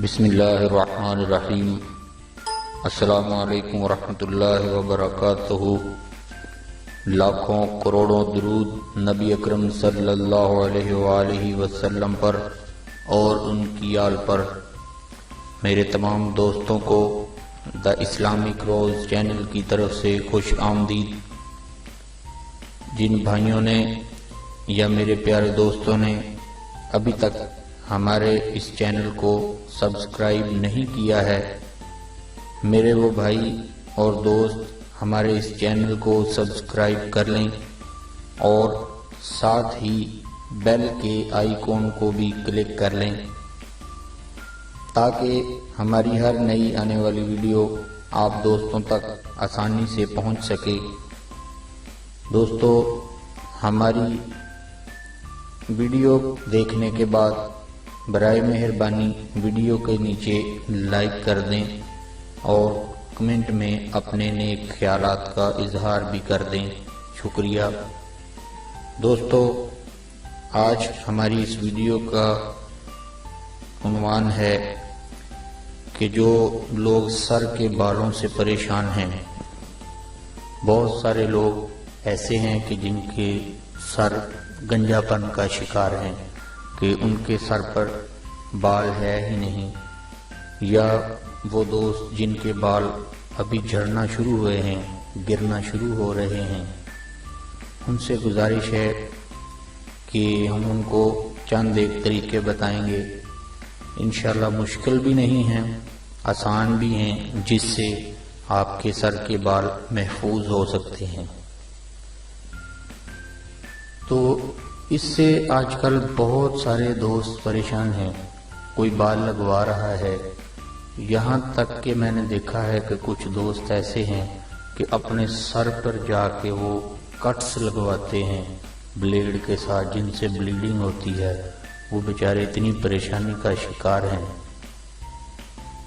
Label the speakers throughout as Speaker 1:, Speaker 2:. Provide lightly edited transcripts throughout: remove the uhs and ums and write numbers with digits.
Speaker 1: بسم اللہ الرحمن الرحیم۔ السلام علیکم ورحمۃ اللہ وبرکاتہ۔ لاکھوں کروڑوں درود نبی اکرم صلی اللہ علیہ وآلہ وسلم پر اور ان کی آل پر۔ میرے تمام دوستوں کو دا اسلامک روز چینل کی طرف سے خوش آمدید۔ جن بھائیوں نے یا میرے پیارے دوستوں نے ابھی تک ہمارے اس چینل کو سبسکرائب نہیں کیا ہے، میرے وہ بھائی اور دوست ہمارے اس چینل کو سبسکرائب کر لیں اور ساتھ ہی بیل کے آئیکن کو بھی کلک کر لیں تاکہ ہماری ہر نئی آنے والی ویڈیو آپ دوستوں تک آسانی سے پہنچ سکے۔ دوستو، ہماری ویڈیو دیکھنے کے بعد برائے مہربانی ویڈیو کے نیچے لائک کر دیں اور کمنٹ میں اپنے نیک خیالات کا اظہار بھی کر دیں۔ شکریہ۔ دوستو، آج ہماری اس ویڈیو کا عنوان ہے کہ جو لوگ سر کے بالوں سے پریشان ہیں۔ بہت سارے لوگ ایسے ہیں کہ جن کے سر گنجا پن کا شکار ہیں کہ ان کے سر پر بال ہے ہی نہیں، یا وہ دوست جن کے بال ابھی جھڑنا شروع ہوئے ہیں، گرنا شروع ہو رہے ہیں، ان سے گزارش ہے کہ ہم ان کو چند ایک طریقے بتائیں گے، انشاءاللہ مشکل بھی نہیں ہیں، آسان بھی ہیں، جس سے آپ کے سر کے بال محفوظ ہو سکتے ہیں۔ تو اس سے آج کل بہت سارے دوست پریشان ہیں، کوئی بال لگوا رہا ہے، یہاں تک کہ میں نے دیکھا ہے کہ کچھ دوست ایسے ہیں کہ اپنے سر پر جا کے وہ کٹس لگواتے ہیں بلیڈ کے ساتھ، جن سے بلیڈنگ ہوتی ہے۔ وہ بیچارے اتنی پریشانی کا شکار ہیں۔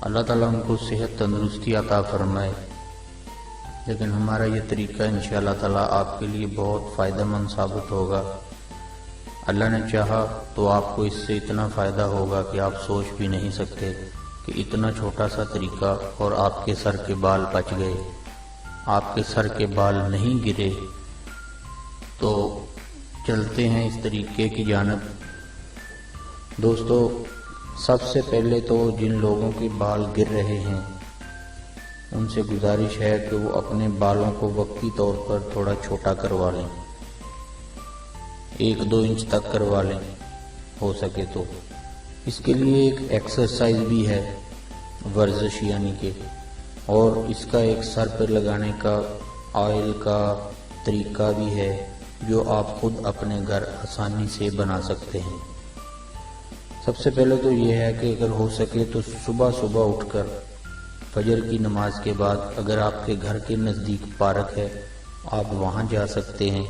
Speaker 1: اللہ تعالیٰ ان کو صحت تندرستی عطا فرمائے، لیکن ہمارا یہ طریقہ انشاءاللہ تعالیٰ آپ کے لیے بہت فائدہ مند ثابت ہوگا۔ اللہ نے چاہا تو آپ کو اس سے اتنا فائدہ ہوگا کہ آپ سوچ بھی نہیں سکتے کہ اتنا چھوٹا سا طریقہ اور آپ کے سر کے بال بچ گئے، آپ کے سر کے بال نہیں گرے۔ تو چلتے ہیں اس طریقے کی جانب۔ دوستو، سب سے پہلے تو جن لوگوں کے بال گر رہے ہیں ان سے گزارش ہے کہ وہ اپنے بالوں کو وقتی طور پر تھوڑا چھوٹا کروا لیں، 1-2 انچ تک کروا لیں ہو سکے تو۔ اس کے لیے ایک ایکسرسائز بھی ہے، ورزش یعنی کہ، اور اس کا ایک سر پر لگانے کا آئل کا طریقہ بھی ہے جو آپ خود اپنے گھر آسانی سے بنا سکتے ہیں۔ سب سے پہلے تو یہ ہے کہ اگر ہو سکے تو صبح صبح اٹھ کر فجر کی نماز کے بعد اگر آپ کے گھر کے نزدیک پارک ہے آپ وہاں جا سکتے ہیں۔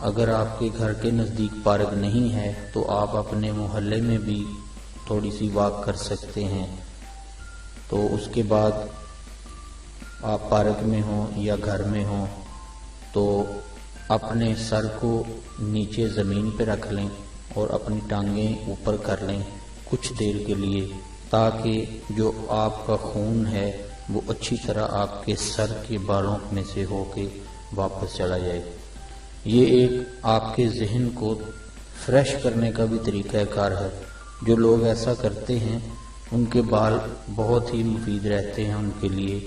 Speaker 1: اگر آپ کے گھر کے نزدیک پارک نہیں ہے تو آپ اپنے محلے میں بھی تھوڑی سی واک کر سکتے ہیں۔ تو اس کے بعد آپ پارک میں ہوں یا گھر میں ہوں تو اپنے سر کو نیچے زمین پہ رکھ لیں اور اپنی ٹانگیں اوپر کر لیں کچھ دیر کے لیے، تاکہ جو آپ کا خون ہے وہ اچھی طرح آپ کے سر کے بالوں میں سے ہو کے واپس چلا جائے۔ یہ ایک آپ کے ذہن کو فریش کرنے کا بھی طریقہ کار ہے۔ جو لوگ ایسا کرتے ہیں ان کے بال بہت ہی مفید رہتے ہیں، ان کے لیے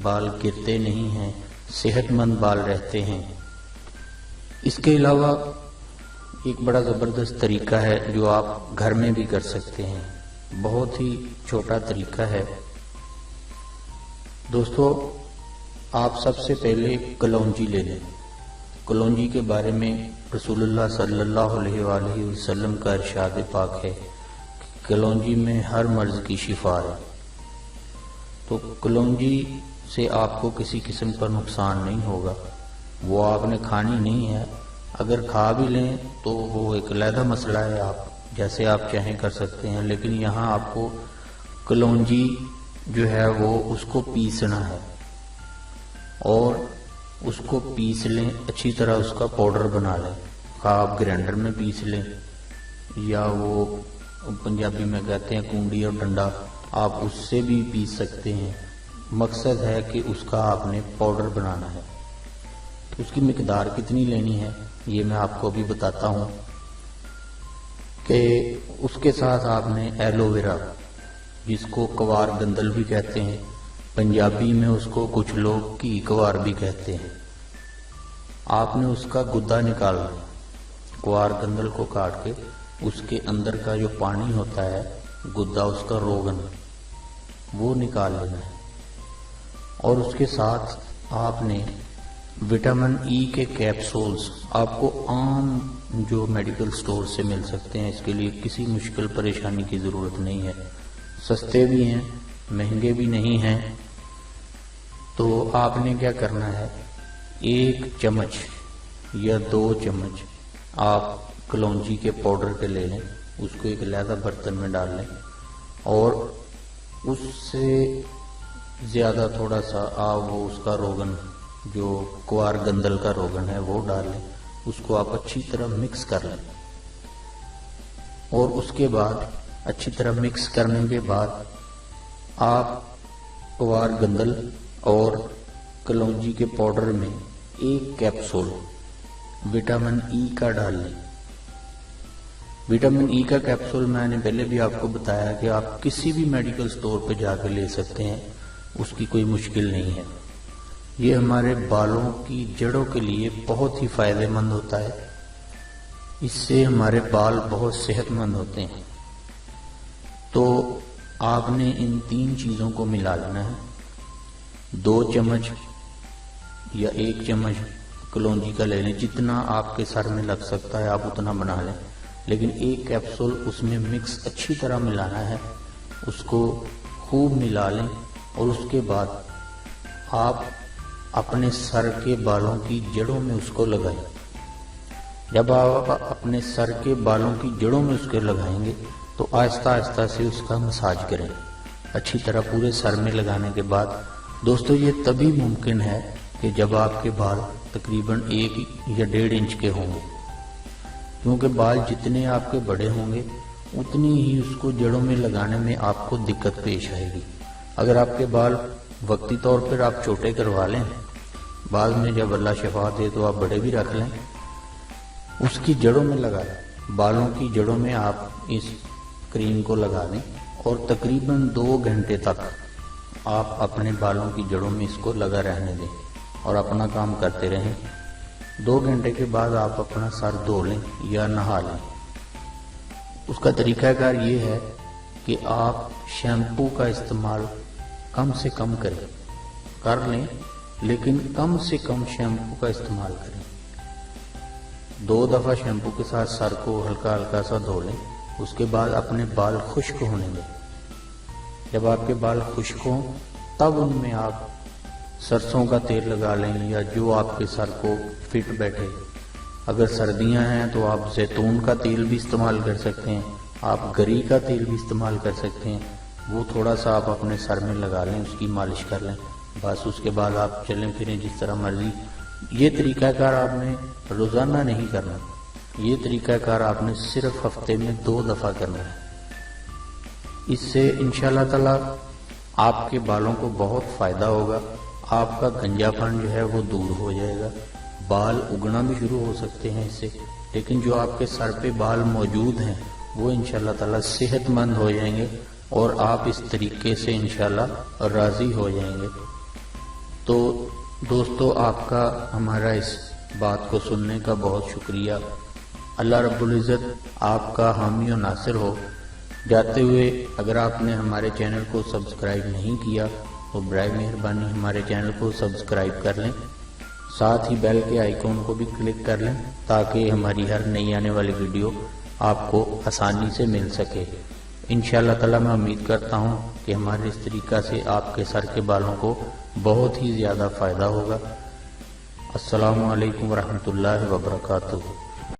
Speaker 1: بال گرتے نہیں ہیں، صحت مند بال رہتے ہیں۔ اس کے علاوہ ایک بڑا زبردست طریقہ ہے جو آپ گھر میں بھی کر سکتے ہیں، بہت ہی چھوٹا طریقہ ہے۔ دوستو، آپ سب سے پہلے کلونجی لے لیں۔ کلونجی کے بارے میں رسول اللہ صلی اللہ علیہ وآلہ وسلم کا ارشاد پاک ہے کہ کلونجی میں ہر مرض کی شفا ہے۔ تو کلونجی سے آپ کو کسی قسم کا نقصان نہیں ہوگا، وہ آپ نے کھانی نہیں ہے، اگر کھا بھی لیں تو وہ ایک علیحدہ مسئلہ ہے، آپ جیسے آپ چاہیں کر سکتے ہیں، لیکن یہاں آپ کو کلونجی جو ہے وہ اس کو پیسنا ہے اور اس کو پیس لیں، اچھی طرح اس کا پاؤڈر بنا لیں۔ آپ گرینڈر میں پیس لیں یا وہ पंजाबी में कहते हैं कूंडी और डंडा, आप उससे भी पीस सकते हैं। मकसद है कि उसका आपने पाउडर बनाना है। उसकी मिकदार कितनी लेनी है ये मैं आपको अभी बताता हूँ कि उसके साथ आपने एलोवेरा, जिसको कवार गंदल भी कहते हैं, पंजाबी में उसको कुछ लोग घी कवार भी कहते हैं, आपने उसका गुद्दा निकालना है। कवार गंदल को काट के उसके अंदर का जो पानी होता है, गुद्दा, उसका रोगन, वो निकाल लेना है। और उसके साथ आपने विटामिन ई के कैप्सूल्स आपको आम जो मेडिकल स्टोर से मिल सकते हैं, इसके लिए किसी मुश्किल परेशानी की ज़रूरत नहीं है, सस्ते भी हैं, महंगे भी नहीं हैं। तो आपने क्या करना है, 1 चम्मच या 2 चम्मच आप कलौंजी के पाउडर के ले लें, उसको एक अलग बर्तन में डाल लें और उससे ज़्यादा थोड़ा सा आप वो उसका रोगन, जो कुआर गंदल का रोगन है, वो डाल लें। उसको आप अच्छी तरह मिक्स कर लें और उसके बाद अच्छी तरह मिक्स करने के बाद आप कुआर गंदल और कलौंजी के पाउडर में 1 कैप्सूल विटामिन ई का डाल लें। विटामिन ई का कैप्सूल मैंने पहले भी आपको बताया कि आप किसी भी मेडिकल स्टोर पे जाकर ले सकते हैं, उसकी कोई मुश्किल नहीं है। ये हमारे बालों की जड़ों के लिए बहुत ही फायदेमंद होता है, इससे हमारे बाल बहुत सेहतमंद होते हैं। तो आपने इन 3 चीज़ों को मिला लेना है। 2 चम्मच या 1 चम्मच कलौंजी का ले लें, जितना आपके सर में लग सकता है आप उतना बना लें, लेकिन 1 कैप्सूल उसमें मिक्स अच्छी तरह मिलाना है। उसको खूब मिला लें और उसके बाद आप अपने सर के बालों की जड़ों में उसको लगाएं। जब आप अपने सर के बालों की जड़ों में उसको लगाएंगे तो आहिस्ता आहिस्ता से उसका मसाज करें अच्छी तरह पूरे सर में लगाने के बाद। दोस्तों, ये तभी मुमकिन है कि जब आपके बाल तकरीबन 1 या 1.5 इंच के होंगे, क्योंकि बाल जितने आपके बड़े होंगे उतनी ही उसको जड़ों में लगाने में आपको दिक्कत पेश आएगी। अगर आपके बाल वक्ती तौर पर आप छोटे करवा लें, बाद में जब अल्लाह शिफा दे तो आप बड़े भी रख लें, उसकी जड़ों में लगा दें। बालों की जड़ों में आप इस क्रीम को लगा दें और तकरीबन 2 घंटे तक आप अपने बालों की जड़ों में इसको लगा रहने दें और अपना काम करते रहें। 2 घंटे के बाद आप अपना सर धो लें या नहा लें। उसका तरीकाकार ये है कि आप शैम्पू का इस्तेमाल कम से कम कर लें, लेकिन कम से कम शैम्पू का इस्तेमाल करें। 2 दफ़ा शैम्पू के साथ सर को हल्का हल्का सा धो लें। उसके बाद अपने बाल खुश्क होने दें। जब आपके बाल खुश्क हों तब उनमें आप सरसों का तेल लगा लें या जो आपके सर को फिट बैठे। अगर सर्दियां हैं तो आप जैतून का तेल भी इस्तेमाल कर सकते हैं, आप गरी का तेल भी इस्तेमाल कर सकते हैं। वो थोड़ा सा आप अपने सर में लगा लें, उसकी मालिश कर लें, बस। उसके बाद आप चलें फिरें जिस तरह मर्जी। ये तरीकाकार आपने रोज़ाना नहीं करना, ये तरीकाकार आपने सिर्फ हफ्ते में 2 दफ़ा करना है। इससे इंशाअल्लाह ताला आपके बालों को बहुत फ़ायदा होगा। आपका गंजापन जो है वो दूर हो जाएगा, बाल उगना भी शुरू हो सकते हैं इससे, लेकिन जो आपके सर पे बाल मौजूद हैं वो इंशाअल्लाह ताला सेहतमंद हो जाएंगे और आप इस तरीके से इंशाअल्लाह राज़ी हो जाएंगे। तो दोस्तों, आपका हमारा इस बात को सुनने का बहुत शुक्रिया। अल्लाह रब्बुल इज़्ज़त आपका हामी और नासिर हो। जाते हुए अगर आपने हमारे चैनल को सब्सक्राइब नहीं किया तो बराए मेहरबानी हमारे चैनल को सब्सक्राइब कर लें, साथ ही बेल के आइकॉन को भी क्लिक कर लें ताकि हमारी हर नई आने वाली वीडियो आपको आसानी से मिल सके। इंशाअल्लाह ताला मैं उम्मीद करता हूँ कि हमारे इस तरीका से आपके सर के बालों को बहुत ही ज़्यादा फ़ायदा होगा। अस्सलामु अलैकुम वरहमतुल्लाहि वबरकातुहू।